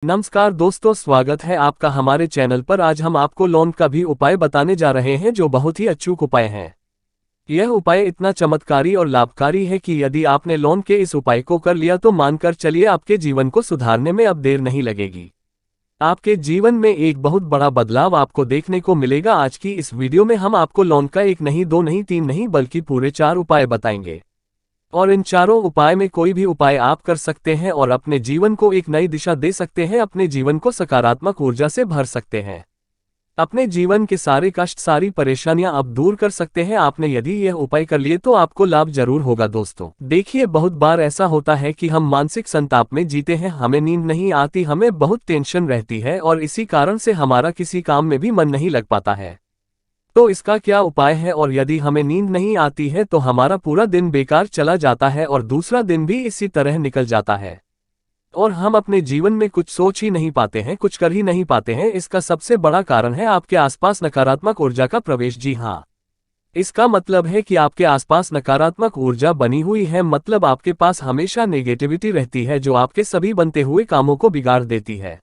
नमस्कार दोस्तों, स्वागत है आपका हमारे चैनल पर। आज हम आपको लौंग का भी उपाय बताने जा रहे हैं जो बहुत ही अचूक उपाय है। यह उपाय इतना चमत्कारी और लाभकारी है कि यदि आपने लौंग के इस उपाय को कर लिया तो मानकर चलिए आपके जीवन को सुधारने में अब देर नहीं लगेगी। आपके जीवन में एक बहुत बड़ा बदलाव आपको देखने को मिलेगा। आज की इस वीडियो में हम आपको लौंग का एक नहीं, दो नहीं, तीन नहीं बल्कि पूरे 4 उपाय बताएंगे। और इन चारों उपाय में कोई भी उपाय आप कर सकते हैं और अपने जीवन को एक नई दिशा दे सकते हैं, अपने जीवन को सकारात्मक ऊर्जा से भर सकते हैं, अपने जीवन के सारे कष्ट, सारी परेशानियां आप दूर कर सकते हैं। आपने यदि यह उपाय कर लिए तो आपको लाभ जरूर होगा। दोस्तों देखिए, बहुत बार ऐसा होता है कि हम मानसिक संताप में जीते हैं, हमें नींद नहीं आती, हमें बहुत टेंशन रहती है और इसी कारण से हमारा किसी काम में भी मन नहीं लग पाता है। तो इसका क्या उपाय है? और यदि हमें नींद नहीं आती है तो हमारा पूरा दिन बेकार चला जाता है और दूसरा दिन भी इसी तरह निकल जाता है और हम अपने जीवन में कुछ सोच ही नहीं पाते हैं, कुछ कर ही नहीं पाते हैं। इसका सबसे बड़ा कारण है आपके आसपास नकारात्मक ऊर्जा का प्रवेश। जी हाँ, इसका मतलब है कि आपके आसपास नकारात्मक ऊर्जा बनी हुई है, मतलब आपके पास हमेशा नेगेटिविटी रहती है जो आपके सभी बनते हुए कामों को बिगाड़ देती है।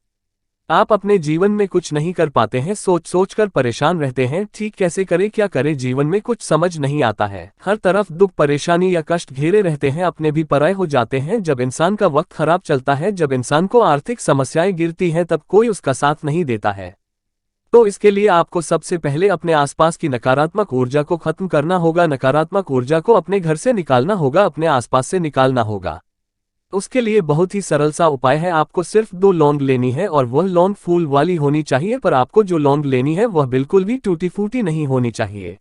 आप अपने जीवन में कुछ नहीं कर पाते हैं, सोच सोच कर परेशान रहते हैं, ठीक कैसे करें, क्या करें, जीवन में कुछ समझ नहीं आता है। हर तरफ दुख, परेशानी या कष्ट घेरे रहते हैं, अपने भी पराये हो जाते हैं। जब इंसान का वक्त खराब चलता है, जब इंसान को आर्थिक समस्याएं गिरती हैं, तब कोई उसका साथ नहीं देता है। तो इसके लिए आपको सबसे पहले अपने आसपास की नकारात्मक ऊर्जा को खत्म करना होगा। नकारात्मक ऊर्जा को अपने घर से निकालना होगा, अपने आसपास से निकालना होगा। उसके लिए बहुत ही सरल सा उपाय है। आपको सिर्फ 2 लौंग लेनी है और वह लौंग फूल वाली होनी चाहिए, पर आपको जो लौंग लेनी है वह बिल्कुल भी टूटी फूटी नहीं होनी चाहिए।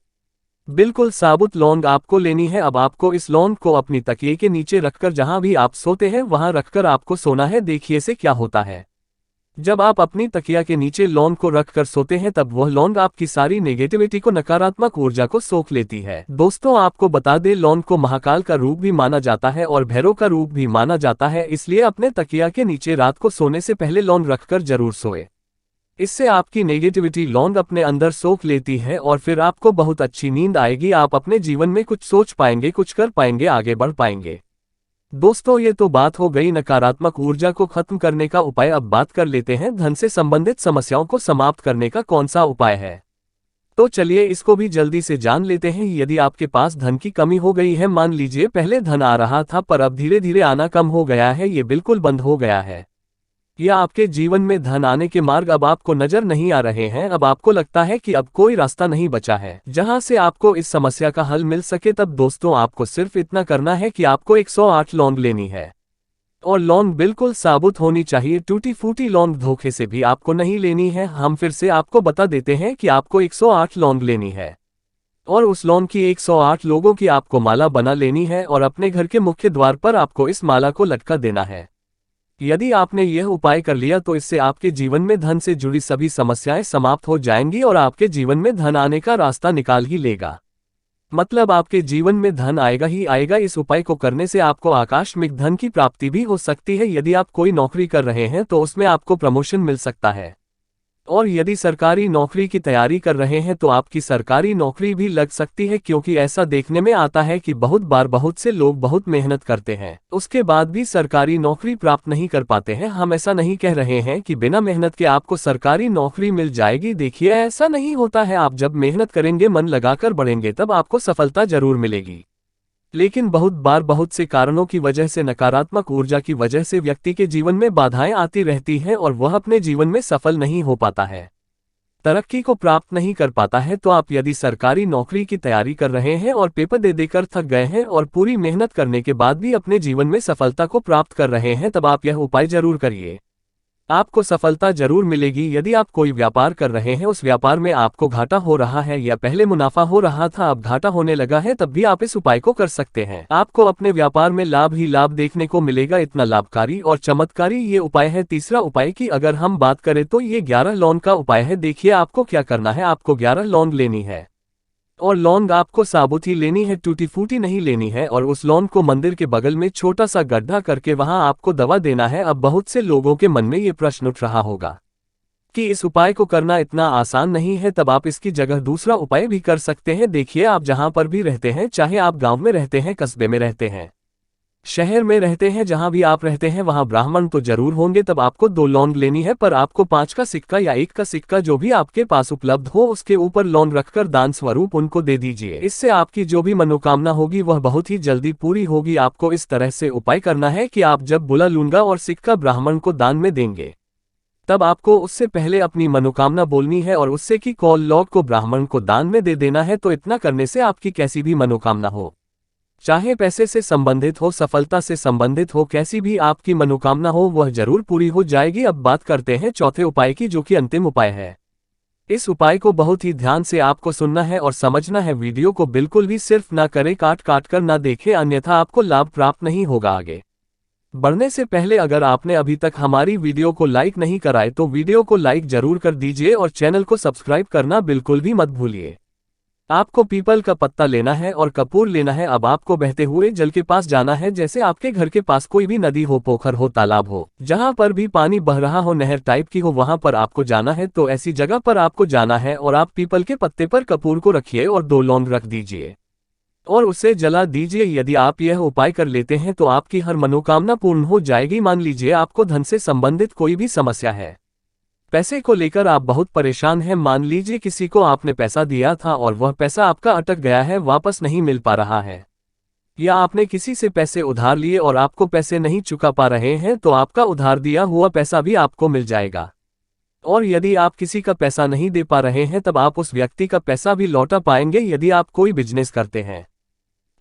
बिल्कुल साबुत लौंग आपको लेनी है। अब आपको इस लौंग को अपनी तकिए के नीचे रखकर, जहां भी आप सोते हैं वहां रखकर आपको सोना है। देखिए से क्या होता है, जब आप अपनी तकिया के नीचे लौंग को रखकर सोते हैं तब वह लौंग आपकी सारी नेगेटिविटी को, नकारात्मक ऊर्जा को सोख लेती है। दोस्तों आपको बता दें, लौंग को महाकाल का रूप भी माना जाता है और भैरव का रूप भी माना जाता है, इसलिए अपने तकिया के नीचे रात को सोने से पहले लौंग रखकर जरूर सोए। इससे आपकी नेगेटिविटी लौंग अपने अंदर सोख लेती है और फिर आपको बहुत अच्छी नींद आएगी। आप अपने जीवन में कुछ सोच पाएंगे, कुछ कर पाएंगे, आगे बढ़ पाएंगे। दोस्तों ये तो बात हो गई नकारात्मक ऊर्जा को खत्म करने का उपाय। अब बात कर लेते हैं धन से संबंधित समस्याओं को समाप्त करने का कौन सा उपाय है। तो चलिए इसको भी जल्दी से जान लेते हैं। यदि आपके पास धन की कमी हो गई है, मान लीजिए पहले धन आ रहा था पर अब धीरे धीरे आना कम हो गया है, ये बिल्कुल बंद हो गया है, या आपके जीवन में धन आने के मार्ग अब आपको नजर नहीं आ रहे हैं, अब आपको लगता है कि अब कोई रास्ता नहीं बचा है जहां से आपको इस समस्या का हल मिल सके, तब दोस्तों आपको सिर्फ इतना करना है कि आपको 108 लौंग लेनी है और लौंग बिल्कुल साबुत होनी चाहिए। टूटी फूटी लौंग धोखे से भी आपको नहीं लेनी है। हम फिर से आपको बता देते हैं कि आपको 108 लौंग लेनी है और उस लौंग की 108 लोगों की आपको माला बना लेनी है और अपने घर के मुख्य द्वार पर आपको इस माला को लटका देना है। यदि आपने यह उपाय कर लिया तो इससे आपके जीवन में धन से जुड़ी सभी समस्याएं समाप्त हो जाएंगी और आपके जीवन में धन आने का रास्ता निकाल ही लेगा, मतलब आपके जीवन में धन आएगा ही आएगा। इस उपाय को करने से आपको आकस्मिक धन की प्राप्ति भी हो सकती है। यदि आप कोई नौकरी कर रहे हैं तो उसमें आपको प्रमोशन मिल सकता है और यदि सरकारी नौकरी की तैयारी कर रहे हैं तो आपकी सरकारी नौकरी भी लग सकती है, क्योंकि ऐसा देखने में आता है कि बहुत बार बहुत से लोग बहुत मेहनत करते हैं, उसके बाद भी सरकारी नौकरी प्राप्त नहीं कर पाते हैं। हम ऐसा नहीं कह रहे हैं कि बिना मेहनत के आपको सरकारी नौकरी मिल जाएगी। देखिए ऐसा नहीं होता है, आप जब मेहनत करेंगे, मन लगाकर बढ़ेंगे, तब आपको सफलता जरूर मिलेगी। लेकिन बहुत बार बहुत से कारणों की वजह से, नकारात्मक ऊर्जा की वजह से व्यक्ति के जीवन में बाधाएं आती रहती हैं और वह अपने जीवन में सफल नहीं हो पाता है, तरक्की को प्राप्त नहीं कर पाता है। तो आप यदि सरकारी नौकरी की तैयारी कर रहे हैं और पेपर दे देकर थक गए हैं और पूरी मेहनत करने के बाद भी अपने जीवन में सफलता को प्राप्त कर रहे हैं, तब आप यह उपाय जरूर करिए, आपको सफलता जरूर मिलेगी। यदि आप कोई व्यापार कर रहे हैं, उस व्यापार में आपको घाटा हो रहा है या पहले मुनाफा हो रहा था, अब घाटा होने लगा है, तब भी आप इस उपाय को कर सकते हैं। आपको अपने व्यापार में लाभ ही लाभ देखने को मिलेगा। इतना लाभकारी और चमत्कारी ये उपाय है। तीसरा उपाय की अगर हम बात करें तो ये 11 लौंग का उपाय है। देखिए आपको क्या करना है, आपको 11 लौंग लेनी है और लौंग आपको साबुत ही लेनी है, टूटी फूटी नहीं लेनी है, और उस लौंग को मंदिर के बगल में छोटा सा गड्ढा करके वहां आपको दबा देना है। अब बहुत से लोगों के मन में ये प्रश्न उठ रहा होगा कि इस उपाय को करना इतना आसान नहीं है, तब आप इसकी जगह दूसरा उपाय भी कर सकते हैं। देखिए आप जहां पर भी रहते हैं, चाहे आप गांव में रहते हैं, कस्बे में रहते हैं, शहर में रहते हैं, जहां भी आप रहते हैं वहां ब्राह्मण तो जरूर होंगे, तब आपको 2 लौंग लेनी है, पर आपको 5 का सिक्का या 1 का सिक्का जो भी आपके पास उपलब्ध हो उसके ऊपर लौंग रखकर दान स्वरूप उनको दे दीजिए। इससे आपकी जो भी मनोकामना होगी वह बहुत ही जल्दी पूरी होगी। आपको इस तरह से उपाय करना है कि आप जब बुला लूंगा और सिक्का ब्राह्मण को दान में देंगे, तब आपको उससे पहले अपनी मनोकामना बोलनी है और उससे कि कॉल लौंग को ब्राह्मण को दान में दे देना है। तो इतना करने से आपकी कैसी भी मनोकामना हो, चाहे पैसे से संबंधित हो, सफलता से संबंधित हो, कैसी भी आपकी मनोकामना हो, वह जरूर पूरी हो जाएगी। अब बात करते हैं चौथे उपाय की, जो कि अंतिम उपाय है। इस उपाय को बहुत ही ध्यान से आपको सुनना है और समझना है। वीडियो को बिल्कुल भी सिर्फ ना करें, काट काट कर ना देखें, अन्यथा आपको लाभ प्राप्त नहीं होगा। आगे बढ़ने से पहले अगर आपने अभी तक हमारी वीडियो को लाइक नहीं कराए तो वीडियो को लाइक जरूर कर दीजिए और चैनल को सब्सक्राइब करना बिल्कुल भी मत भूलिए। आपको पीपल का पत्ता लेना है और कपूर लेना है। अब आपको बहते हुए जल के पास जाना है, जैसे आपके घर के पास कोई भी नदी हो, पोखर हो, तालाब हो, जहां पर भी पानी बह रहा हो, नहर टाइप की हो, वहां पर आपको जाना है। तो ऐसी जगह पर आपको जाना है और आप पीपल के पत्ते पर कपूर को रखिए और 2 लौंग रख दीजिए और उसे जला दीजिए। यदि आप यह उपाय कर लेते हैं तो आपकी हर मनोकामना पूर्ण हो जाएगी। मान लीजिए आपको धन से संबंधित कोई भी समस्या है, पैसे को लेकर आप बहुत परेशान हैं, मान लीजिए किसी को आपने पैसा दिया था और वह पैसा आपका अटक गया है, वापस नहीं मिल पा रहा है, या आपने किसी से पैसे उधार लिए और आपको पैसे नहीं चुका पा रहे हैं, तो आपका उधार दिया हुआ पैसा भी आपको मिल जाएगा। और यदि आप किसी का पैसा नहीं दे पा रहे हैं तब आप उस व्यक्ति का पैसा भी लौटा पाएंगे। यदि आप कोई बिजनेस करते हैं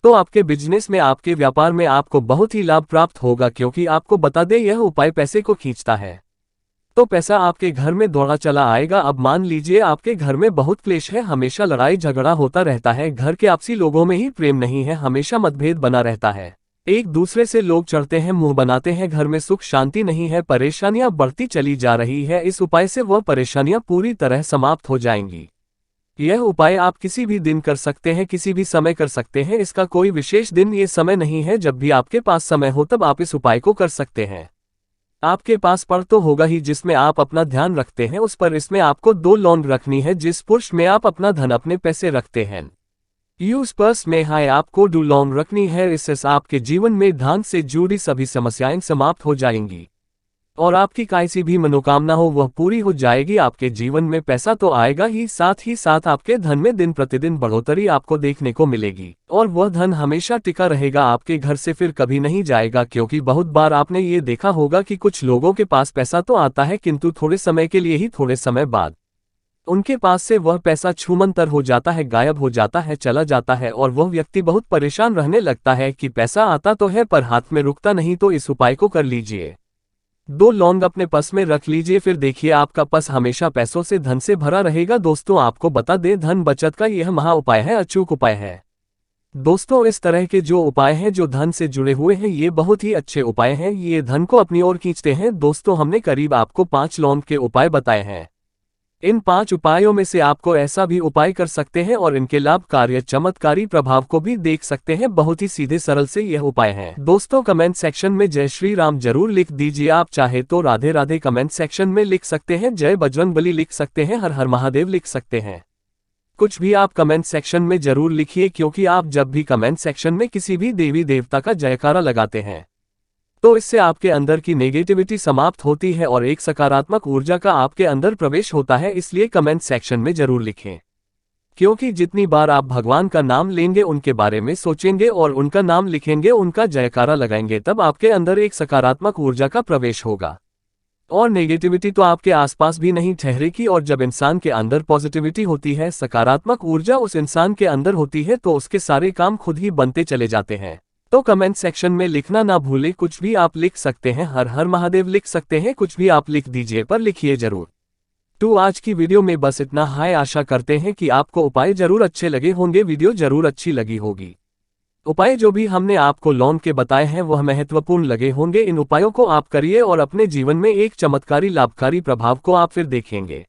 तो आपके बिजनेस में, आपके व्यापार में आपको बहुत ही लाभ प्राप्त होगा, क्योंकि आपको बता दें यह उपाय पैसे को खींचता है, तो पैसा आपके घर में दौड़ा चला आएगा। अब मान लीजिए आपके घर में बहुत क्लेश है, हमेशा लड़ाई झगड़ा होता रहता है, घर के आपसी लोगों में ही प्रेम नहीं है, हमेशा मतभेद बना रहता है, एक दूसरे से लोग चढ़ते हैं, मुंह बनाते हैं, घर में सुख शांति नहीं है, परेशानियां बढ़ती चली जा रही है। इस उपाय से वह परेशानियां पूरी तरह समाप्त हो जाएंगी। यह उपाय आप किसी भी दिन कर सकते हैं, किसी भी समय कर सकते हैं, इसका कोई विशेष दिन ये समय नहीं है। जब भी आपके पास समय हो तब आप इस उपाय को कर सकते हैं। आपके पास पर तो होगा ही जिसमें आप अपना ध्यान रखते हैं, उस पर इसमें आपको 2 लौंग रखनी है। जिस पुरुष में आप अपना धन, अपने पैसे रखते हैं, यूज पर्स में हाय आपको 2 लौंग रखनी है। इससे आपके जीवन में धन से जुड़ी सभी समस्याएं समाप्त हो जाएंगी और आपकी कैसी भी मनोकामना हो वह पूरी हो जाएगी। आपके जीवन में पैसा तो आएगा ही साथ आपके धन में दिन प्रतिदिन बढ़ोतरी आपको देखने को मिलेगी और वह धन हमेशा टिका रहेगा, आपके घर से फिर कभी नहीं जाएगा। क्योंकि बहुत बार आपने ये देखा होगा कि कुछ लोगों के पास पैसा तो आता है, किंतु थोड़े समय के लिए ही, थोड़े समय बाद उनके पास से वह पैसा छूमंतर हो जाता है, गायब हो जाता है, चला जाता है और वह व्यक्ति बहुत परेशान रहने लगता है कि पैसा आता तो है पर हाथ में रुकता नहीं। तो इस उपाय को कर लीजिए, 2 लौंग अपने पर्स में रख लीजिए, फिर देखिए आपका पर्स हमेशा पैसों से, धन से भरा रहेगा। दोस्तों आपको बता दें, धन बचत का यह महा उपाय है, अचूक उपाय है। दोस्तों इस तरह के जो उपाय हैं जो धन से जुड़े हुए हैं, ये बहुत ही अच्छे उपाय हैं, ये धन को अपनी ओर खींचते हैं। दोस्तों हमने करीब आपको 5 लौंग के उपाय बताए हैं। इन 5 उपायों में से आपको ऐसा भी उपाय कर सकते हैं और इनके लाभकारी चमत्कारी प्रभाव को भी देख सकते हैं। बहुत ही सीधे सरल से यह उपाय हैं। दोस्तों कमेंट सेक्शन में जय श्री राम जरूर लिख दीजिए। आप चाहे तो राधे राधे कमेंट सेक्शन में लिख सकते हैं, जय बजरंगबली लिख सकते हैं, हर हर महादेव लिख सकते हैं। कुछ भी आप कमेंट सेक्शन में जरूर लिखिए, क्योंकि आप जब भी कमेंट सेक्शन में किसी भी देवी देवता का जयकारा लगाते हैं तो इससे आपके अंदर की नेगेटिविटी समाप्त होती है और एक सकारात्मक ऊर्जा का आपके अंदर प्रवेश होता है। इसलिए कमेंट सेक्शन में जरूर लिखें, क्योंकि जितनी बार आप भगवान का नाम लेंगे, उनके बारे में सोचेंगे और उनका नाम लिखेंगे, उनका जयकारा लगाएंगे, तब आपके अंदर एक सकारात्मक ऊर्जा का प्रवेश होगा और नेगेटिविटी तो आपके आसपास भी नहीं ठहरेगी। और जब इंसान के अंदर पॉजिटिविटी होती है, सकारात्मक ऊर्जा उस इंसान के अंदर होती है, तो उसके सारे काम खुद ही बनते चले जाते हैं। तो कमेंट सेक्शन में लिखना ना भूले, कुछ भी आप लिख सकते हैं, हर हर महादेव लिख सकते हैं, कुछ भी आप लिख दीजिए, पर लिखिए जरूर। तो आज की वीडियो में बस इतना है। आशा करते हैं कि आपको उपाय जरूर अच्छे लगे होंगे, वीडियो जरूर अच्छी लगी होगी। उपाय जो भी हमने आपको लौंग के बताए हैं वह महत्वपूर्ण लगे होंगे। इन उपायों को आप करिए और अपने जीवन में एक चमत्कारी लाभकारी प्रभाव को आप फिर देखेंगे।